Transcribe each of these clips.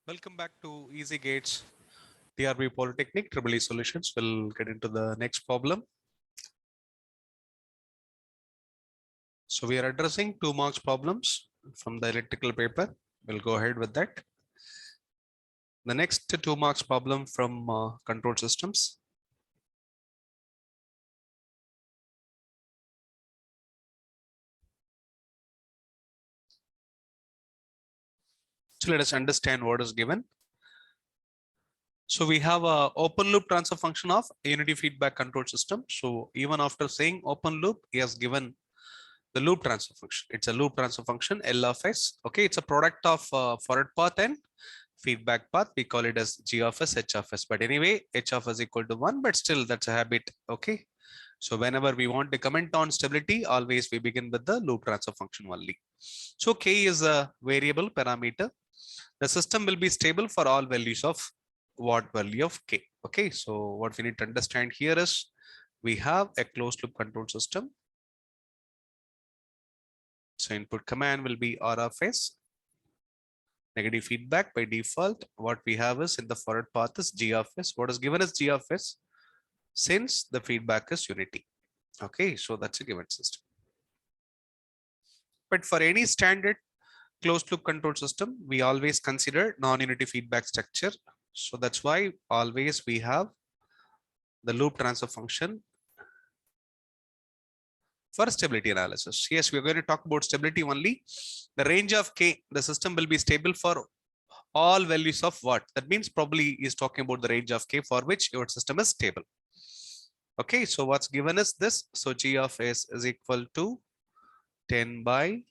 Welcome back to Easy Gates TRB Polytechnic EEE Solutions. We'll get into the next problem. So we are addressing 2 marks problems from the electrical paper. We'll go ahead with that. The next 2 marks problem from control systems. So let us understand what is given. So we have a open loop transfer function of a unity feedback control system. So even after saying open loop, he has given the loop transfer function. It's a loop transfer function L of S. Okay, it's a product of forward path and feedback path. We call it as G of S, H of S. But anyway, H of S equal to 1, but still that's a habit. Okay. So whenever we want to comment on stability, always we begin with the loop transfer function only. So K is a variable parameter. The system will be stable for all values of what value of K. Okay. So what we need to understand here is we have a closed loop control system. So input command will be R of S. Negative feedback by default. What we have is in the forward path is G of S. What is given as G of S since the feedback is unity. Okay, so that's a given system. But for any standard closed loop control system, we always consider non-unity feedback structure. So that's why always we have the loop transfer function for stability analysis. Yes, we're going to talk about stability only. The range of K, the system will be stable for all values of what? That means probably is talking about the range of K for which your system is stable. Okay, so what's given is this. So G of S is equal to 10 by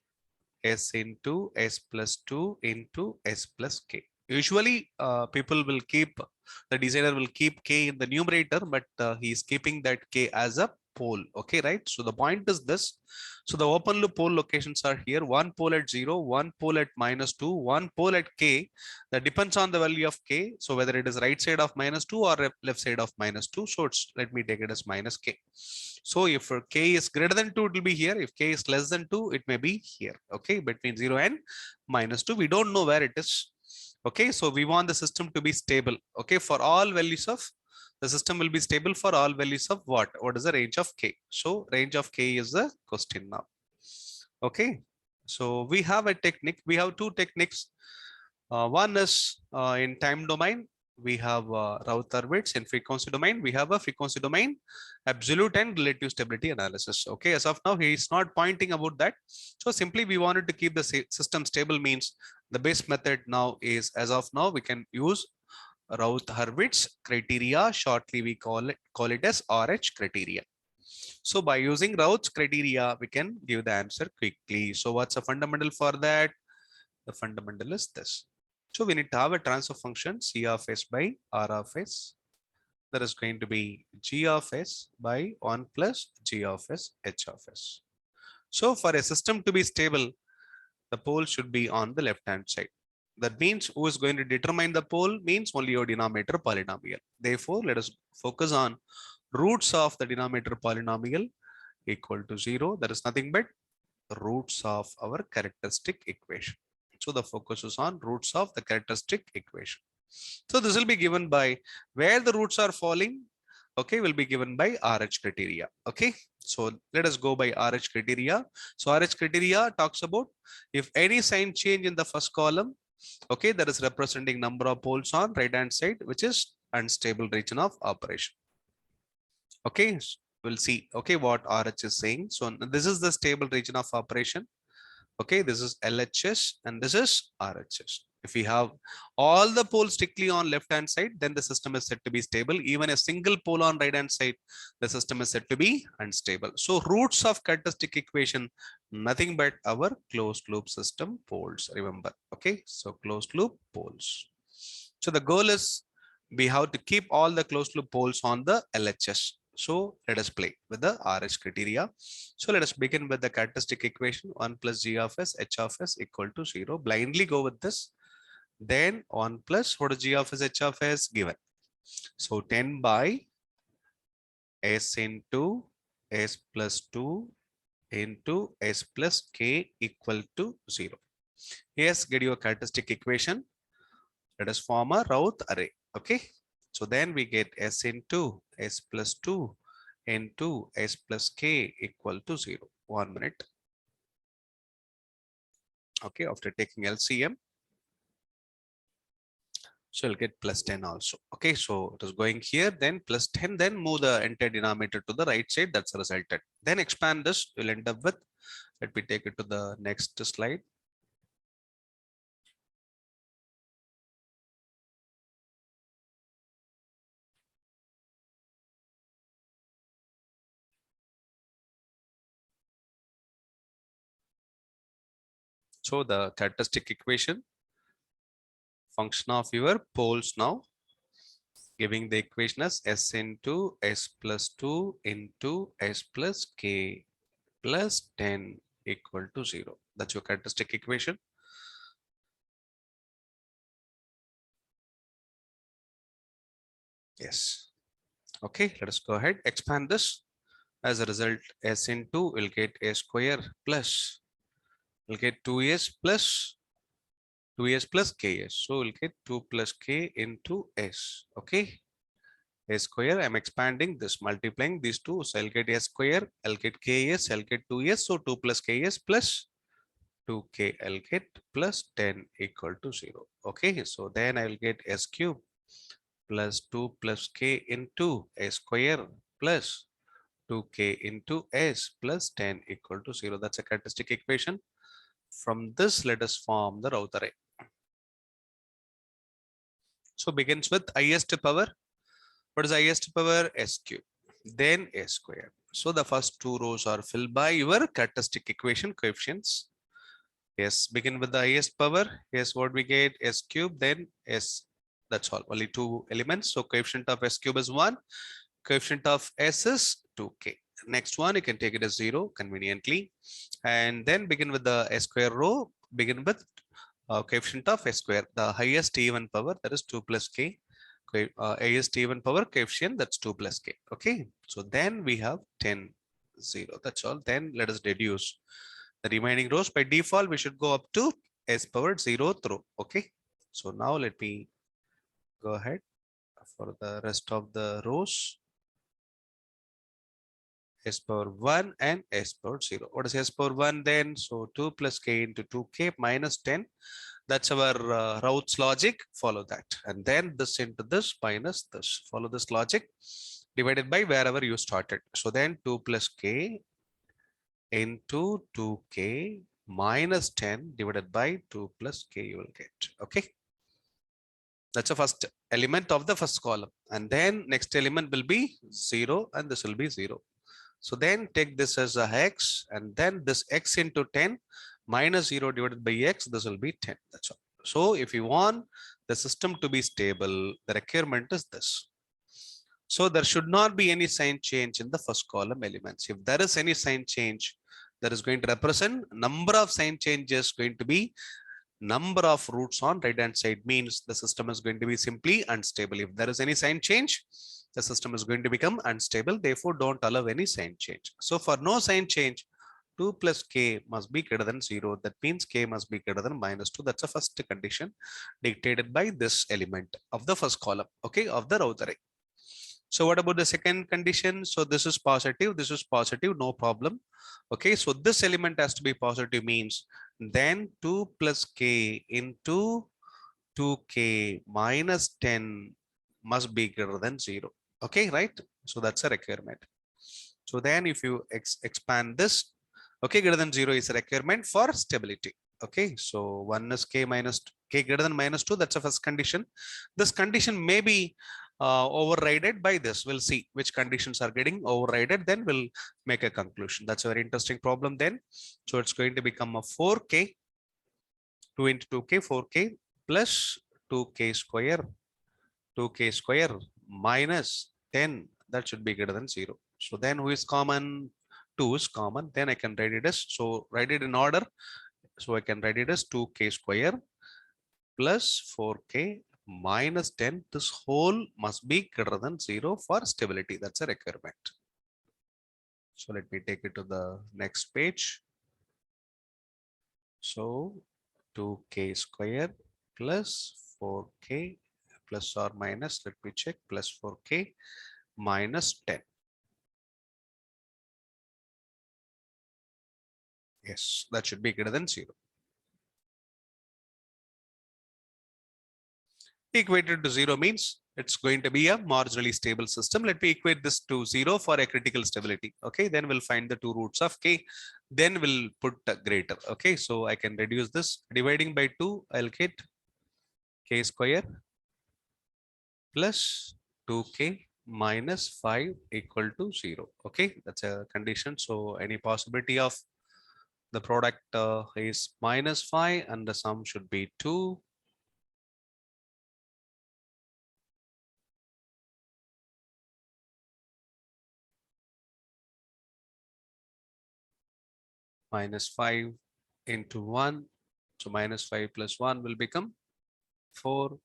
S into S plus 2 into S plus K. Usually people will keep, the designer will keep K in the numerator, but he is keeping that K as a pole. Okay, right? So the point is this. So the open loop pole locations are here. One pole at 0, one pole at -2, one pole at K. That depends on the value of K. So whether it is right side of -2 or left side of -2. So it's, let me take it as minus K. So if K is greater than 2, it will be here. If K is less than 2, it may be here. Okay, between 0 and -2. We don't know where it is. Okay, so we want the system to be stable. Okay, for all values of the system will be stable for all values of what? What is the range of K? So range of K is the question now. Okay, so we have a technique. We have 2 techniques. One is in time domain. We have Raut-Hurwitz. In frequency domain. We have a frequency domain absolute and relative stability analysis. Okay, as of now, he is not pointing about that. So simply we wanted to keep the system stable means the best method now is, as of now, we can use Raut-Hurwitz criteria. Shortly, we call it as RH criteria. So by using Raut's criteria, we can give the answer quickly. So what's a fundamental for that? The fundamental is this. So we need to have a transfer function C of S by R of S. That is going to be G of S by 1 plus G of S H of S. So for a system to be stable, the pole should be on the left hand side. That means who is going to determine the pole means only your denominator polynomial. Therefore, let us focus on roots of the denominator polynomial equal to 0. That is nothing but roots of our characteristic equation. So the focus is on roots of the characteristic equation. So this will be given by where the roots are falling. Okay, will be given by RH criteria. Okay, so let us go by RH criteria. So RH criteria talks about if any sign change in the first column, okay, that is representing number of poles on right hand side, which is unstable region of operation. Okay, we'll see. Okay, what RH is saying. So this is the stable region of operation. Okay, this is LHS and this is RHS. If we have all the poles strictly on left hand side, then the system is said to be stable. Even a single pole on right hand side, the system is said to be unstable. So roots of characteristic equation, nothing but our closed loop system poles, remember. Okay, so closed loop poles. So the goal is we have to keep all the closed loop poles on the LHS. So let us play with the RH criteria. So let us begin with the characteristic equation 1 plus G of S H of S equal to 0. Blindly go with this. Then 1 plus what is G of S H of S given. So 10 by S into S plus 2 into S plus K equal to 0. Yes, get your characteristic equation. Let us form a Routh array. Okay. So then we get S into S plus 2 into S plus K equal to 0. 1 minute. Okay. After taking LCM, so you'll get plus 10 also. Okay. So it is going here, then plus 10, then move the entire denominator to the right side. That's the resultant. Then expand this. You'll end up with, let me take it to the next slide. So the characteristic equation, function of your poles now, giving the equation as S into S plus 2 into S plus K plus 10 equal to 0. That's your characteristic equation. Yes. Okay, let us go ahead, expand this. As a result, S into will get A square plus, will get 2S plus 2S plus KS. So we'll get 2 plus K into S. Okay. A square, I'm expanding this, multiplying these two. So I'll get A square, I'll get KS, I'll get 2S. So 2 plus KS plus 2K, I'll get plus 10 equal to 0. Okay. So then I'll get S cube plus 2 plus K into A square plus 2K into S plus 10 equal to 0. That's a characteristic equation. From this, let us form the Routh array. So begins with highest power. What is highest power? S cube, then A square. So the first two rows are filled by your characteristic equation coefficients. Yes, begin with the highest power. Yes, what we get? S cube, then S. That's all. Only two elements. So coefficient of S cube is 1. Coefficient of S is 2K. Next one, you can take it as 0 conveniently. And then begin with the S square row. Begin with coefficient of S square. The highest even power, that is 2 plus K. Highest even power coefficient, that's 2 plus K. Okay. So then we have 10, 0. That's all. Then let us deduce the remaining rows. By default, we should go up to S power 0th row. Okay. So now let me go ahead for the rest of the rows. S power 1 and S power 0. What is S power 1 then? So 2 plus K into 2K minus 10. That's our Routh's logic. Follow that. And then this into this minus this. Follow this logic divided by wherever you started. So then 2 plus K into 2K minus 10 divided by 2 plus K you will get. Okay. That's the first element of the first column. And then next element will be 0 and this will be 0. So then take this as a x and then this x into 10 minus 0 divided by x, this will be 10. That's all. So if you want the system to be stable, the requirement is this. So there should not be any sign change in the first column elements. If there is any sign change, that is going to represent number of sign changes going to be number of roots on right hand side, means the system is going to be simply unstable. If there is any sign change, the system is going to become unstable. Therefore, don't allow any sign change. So for no sign change, 2 plus K must be greater than 0. That means K must be greater than minus 2. That's the first condition dictated by this element of the first column, okay, of the Routh array. So what about the second condition? So this is positive, no problem. Okay, so this element has to be positive, means then 2 plus K into 2K minus 10 must be greater than 0. Okay, right? So that's a requirement. So then if you expand this, okay, greater than 0 is a requirement for stability. Okay, so 1 is K minus K greater than minus 2. That's the first condition. This condition may be overridden by this. We'll see which conditions are getting overridden. Then we'll make a conclusion. That's a very interesting problem then. So it's going to become a 4K, 2 into 2K, 4K plus 2K square, 2K square minus 10. That should be greater than 0. So then who is common? 2 is common. Then I can write it as, so write it in order. So I can write it as 2K square plus 4K minus 10. This whole must be greater than 0 for stability. That's a requirement. So let me take it to the next page. So 2K square plus 4k plus or minus, let me check, plus 4k minus 10. Yes, that should be greater than 0. Equated to 0 means it's going to be a marginally stable system. Let me equate this to 0 for a critical stability. Okay, then we'll find the 2 roots of k. Then we'll put a greater. Okay, so I can reduce this. Dividing by 2, I'll get k square plus 2k minus 5 equal to 0. Okay, that's a condition. So any possibility of the product is minus 5 and the sum should be 2. Minus 5 into 1. So minus 5 plus 1 will become 4.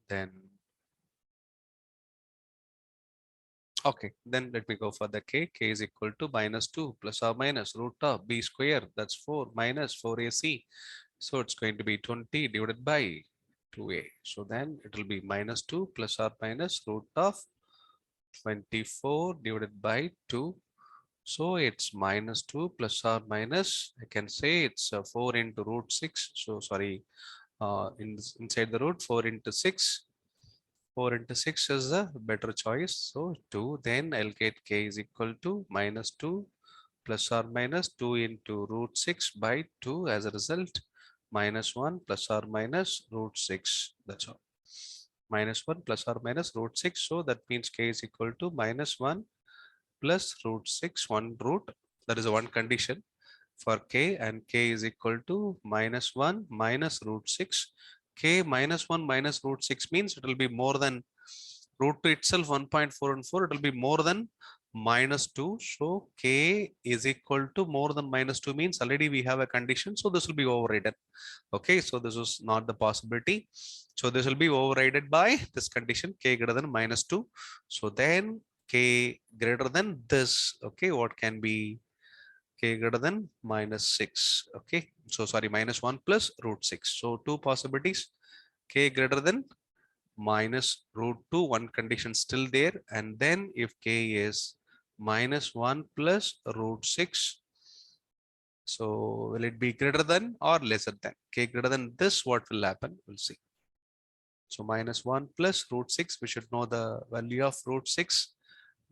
Then, okay, then let me go for the k. K is equal to minus 2 plus or minus root of b square. That's 4 minus 4ac. So it's going to be 20 divided by 2a. So then it will be minus 2 plus or minus root of 24 divided by 2. So it's minus 2 plus or minus, I can say it's 4 into root 6. So sorry, inside the root 4 into 6. 4 into 6 is a better choice. So 2, then I'll get k is equal to minus 2 plus or minus 2 into root 6 by 2. As a result, minus 1 plus or minus root 6. That's all. Minus 1 plus or minus root 6. So that means k is equal to minus 1 plus root 6, 1 root. That is a one condition for k, and k is equal to minus 1 minus root 6. K minus 1 minus root 6 means it will be more than root 2 itself 1.4 and 4. It will be more than minus 2. So k is equal to more than minus 2 means already we have a condition. So this will be overridden. Okay, so this is not the possibility. So this will be overridden by this condition k greater than minus 2. So then k greater than this. Okay, what can be k greater than minus 6. Okay, so sorry, minus 1 plus root 6. So two possibilities, k greater than minus root 2, one condition still there, and then if k is minus 1 plus root 6, so will it be greater than or lesser than? K greater than this, what will happen? We'll see. So minus 1 plus root 6, we should know the value of root 6,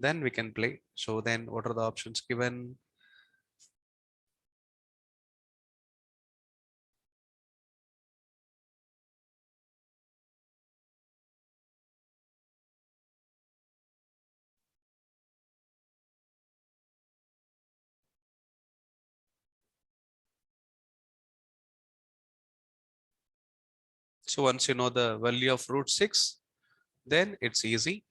then we can play. So then what are the options given? So once you know the value of root 6, then it's easy.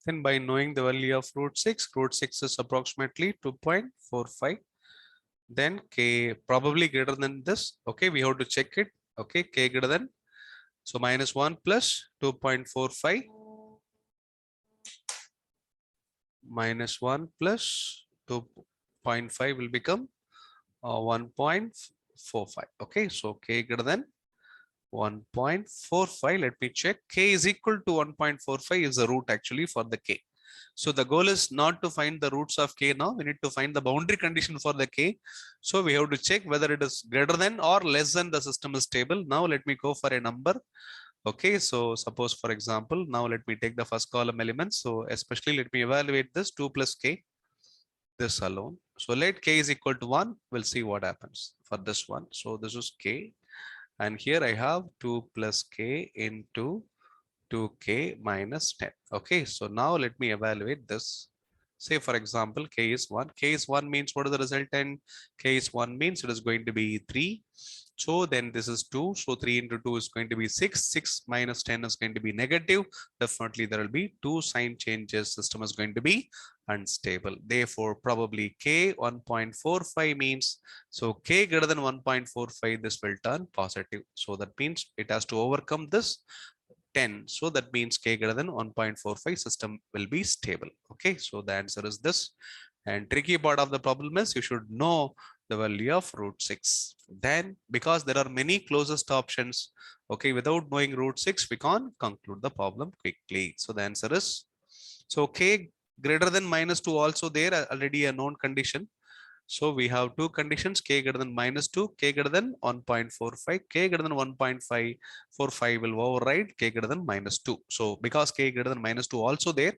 Then by knowing the value of root 6 is approximately 2.45. Then k probably greater than this. Okay, we have to check it. Okay, k greater than, so minus 1 plus 2.45 minus 1 plus 2.5 will become 1.45. Okay, so k greater than 1.45. Let me check. K is equal to 1.45 is the root actually for the k. So the goal is not to find the roots of k now. We need to find the boundary condition for the k. So we have to check whether it is greater than or less than the system is stable. Now let me go for a number. Okay, so suppose for example, now let me take the first column elements. So especially let me evaluate this 2 plus k, this alone. So let k is equal to 1. We'll see what happens for this one. So this is k. And here I have 2 plus k into 2k minus 10. Okay, so now let me evaluate this. Say for example, k is 1. K is 1 means what is the resultant? K is 1 means it is going to be 3. So then this is 2. So 3 into 2 is going to be 6. 6 minus 10 is going to be negative. Definitely there will be two sign changes. System is going to be unstable. Therefore, probably k 1.45 means, so k greater than 1.45, this will turn positive. So that means it has to overcome this 10. So that means k greater than 1.45 system will be stable. Okay, so the answer is this. And tricky part of the problem is you should know the value of root 6. Then because there are many closest options, okay, without knowing root 6, we can't conclude the problem quickly. So the answer is, so k greater than -2 also there, already a known condition. So we have two conditions, k greater than -2, k greater than 1.45, k greater than 1.545 will override k greater than -2. So because k greater than -2 also there,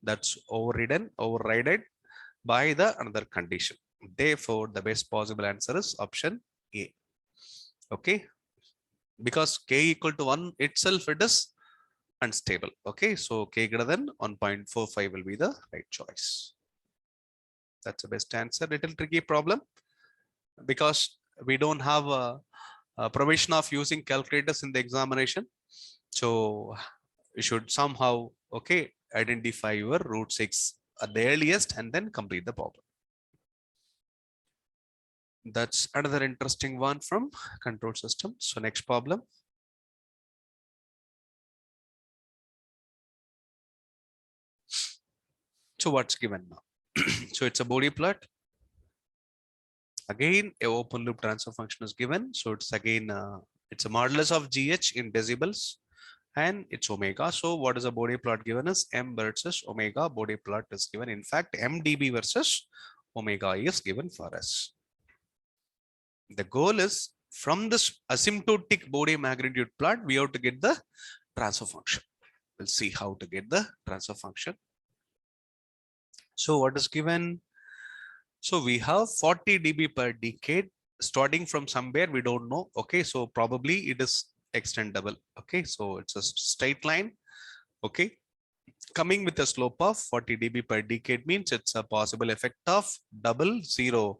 that's overridden by the another condition. Therefore, the best possible answer is option A. Okay, because k equal to 1 itself, it is unstable. Okay, so k greater than 1.45 will be the right choice. That's the best answer. Little tricky problem because we don't have a provision of using calculators in the examination. So you should somehow, okay, identify your root 6 at the earliest and then complete the problem. That's another interesting one from control system. So next problem. So what's given now? So it's a Bode plot. Again, a open loop transfer function is given. So it's again, it's a modulus of GH in decibels and it's omega. So what is a Bode plot given as M versus omega. Bode plot is given. In fact, MdB versus omega is given for us. The goal is from this asymptotic Bode magnitude plot, we have to get the transfer function. We'll see how to get the transfer function. So what is given? So we have 40 dB per decade starting from somewhere we don't know. Okay, so probably it is extendable. Okay, so it's a straight line. Okay, coming with a slope of 40 dB per decade means it's a possible effect of double zero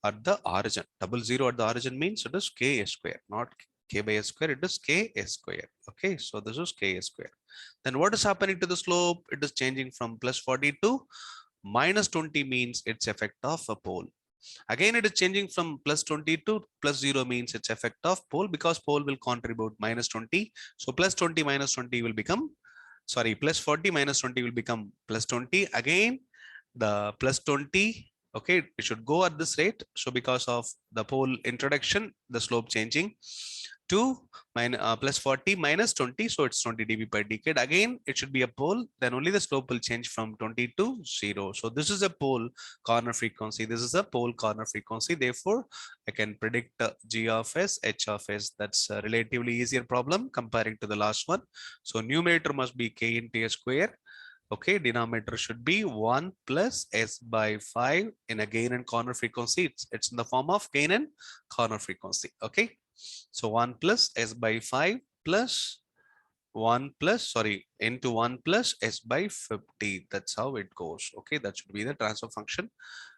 at the origin. Double zero at the origin means it is k square, not k by s square, it is k square. Okay, so this is k square. Then what is happening to the slope? It is changing from plus 40 to minus 20 means its effect of a pole. Again, it is changing from plus 20 to plus 0 means its effect of pole because pole will contribute minus 20. So plus 20 minus 20 will become, sorry, plus 40 minus 20 will become plus 20. Again, the plus 20, okay, it should go at this rate. So because of the pole introduction, the slope changing to plus 40 minus 20, so it's 20 dB per decade. Again, it should be a pole, then only the slope will change from 20 to 0. So this is a pole corner frequency, this is a pole corner frequency. Therefore, I can predict G of S, H of S. That's a relatively easier problem comparing to the last one. So numerator must be K into S square. Okay, denominator should be 1 plus S by 5 in a gain and corner frequency. It's in the form of gain and corner frequency. Okay, so 1 plus S by 5 plus 1 plus, sorry, into 1 plus S by 50. That's how it goes. Okay, that should be the transfer function.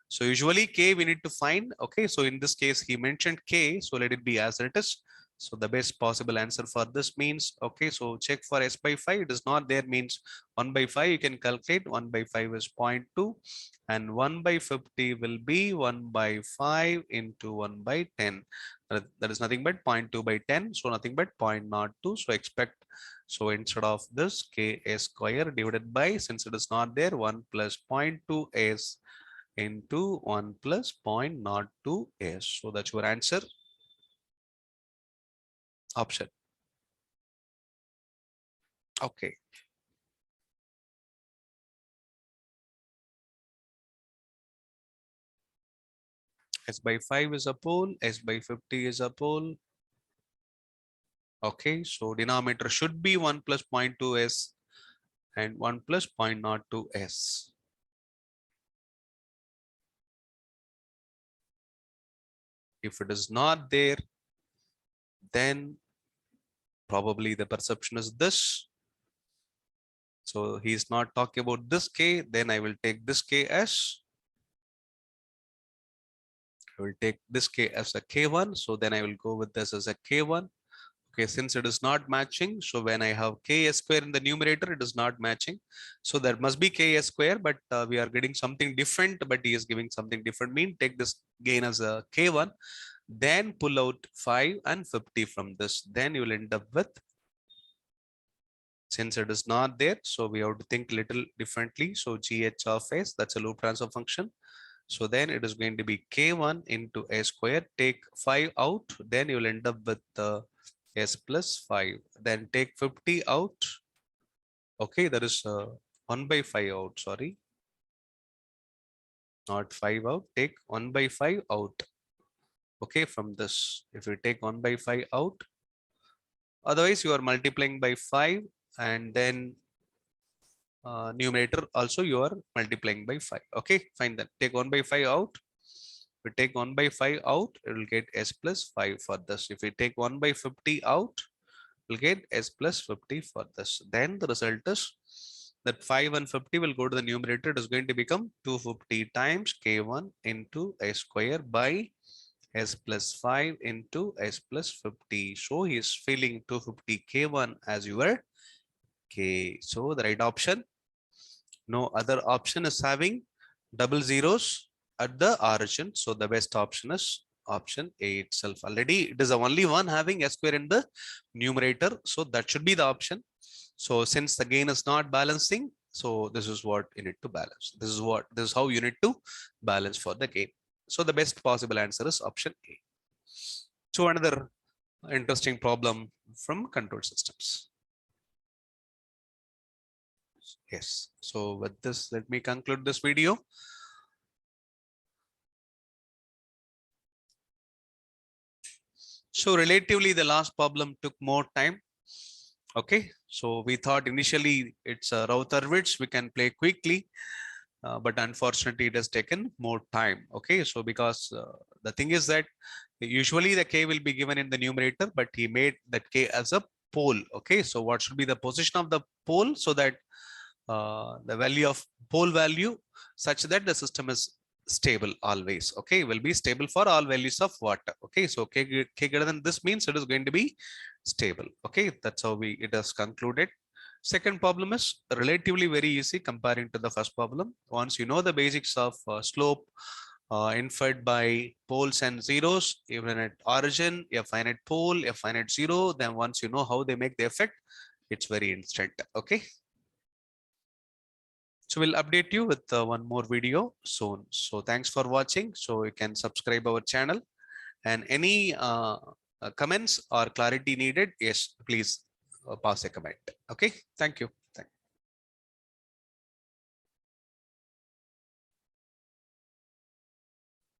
So usually K we need to find. Okay, so in this case, he mentioned K. So let it be as it is. So the best possible answer for this means, okay, so check for S by 5. It is not there means 1 by 5. You can calculate 1 by 5 is 0.2 and 1 by 50 will be 1 by 5 into 1 by 10. That is nothing but 0.2 by 10. So nothing but 0.02. So expect, so instead of this K S square divided by, since it is not there, 1 plus 0.2 S into 1 plus 0.02 S. So that's your answer. Option. Okay. S by 5 is a pole, S by 50 is a pole. Okay, so denominator should be 1 plus 0.2 S and 1 plus 0.02 S. If it is not there, then probably the perception is this. So he is not talking about this K, then I will take this K as, I will take this K as a K1. So then I will go with this as a K1. Okay, since it is not matching, so when I have K square in the numerator, it is not matching. So there must be K square, but we are getting something different, but he is giving something different. Mean take this gain as a K1, then pull out 5 and 50 from this. Then you will end up with Since it is not there, so we have to think little differently. So gh of s, that's a loop transfer function. So then it is going to be k1 into a square. Take 5 out, then you will end up with s plus 5. Then take 50 out. Okay, that is 1 by 5 out. Sorry, not 5 out. Take 1 by 5 out. Okay, from this, if you take 1 by 5 out, otherwise you are multiplying by 5, and then numerator also you are multiplying by 5. Okay, fine. Then take 1 by 5 out. If you take 1 by 5 out, it will get s plus 5 for this. If we take 1 by 50 out, we'll get s plus 50 for this. Then the result is that 5 and 50 will go to the numerator. It is going to become 250 times k1 into s square by s plus 5 into s plus 50. So he is filling 250 k1 as your k. So the right option, no other option is having double zeros at the origin. So the best option is option A itself. Already it is the only one having s square in the numerator. So that should be the option. So since the gain is not balancing, so this is what you need to balance. This is how you need to balance for the gain. So the best possible answer is option A. So another interesting problem from control systems. Yes. So with this, let me conclude this video. So relatively, the last problem took more time. Okay. So we thought initially it's a router which we can play quickly, but unfortunately it has taken more time. Okay. So because the thing is that usually the k will be given in the numerator, but he made that k as a pole. Okay. So what should be the position of the pole, so that the value of pole value such that the system is stable always. Okay, will be stable for all values of water. Okay, so k greater than this means it is going to be stable. Okay, that's how it has concluded. Second problem is relatively very easy comparing to the first problem. Once you know the basics of slope inferred by poles and zeros, even at origin, a finite pole, a finite zero, then once you know how they make the effect, it's very instant. Okay. So we'll update you with one more video soon. So thanks for watching. So you can subscribe our channel, and any comments or clarity needed, yes, please pass a comment. Okay, thank you.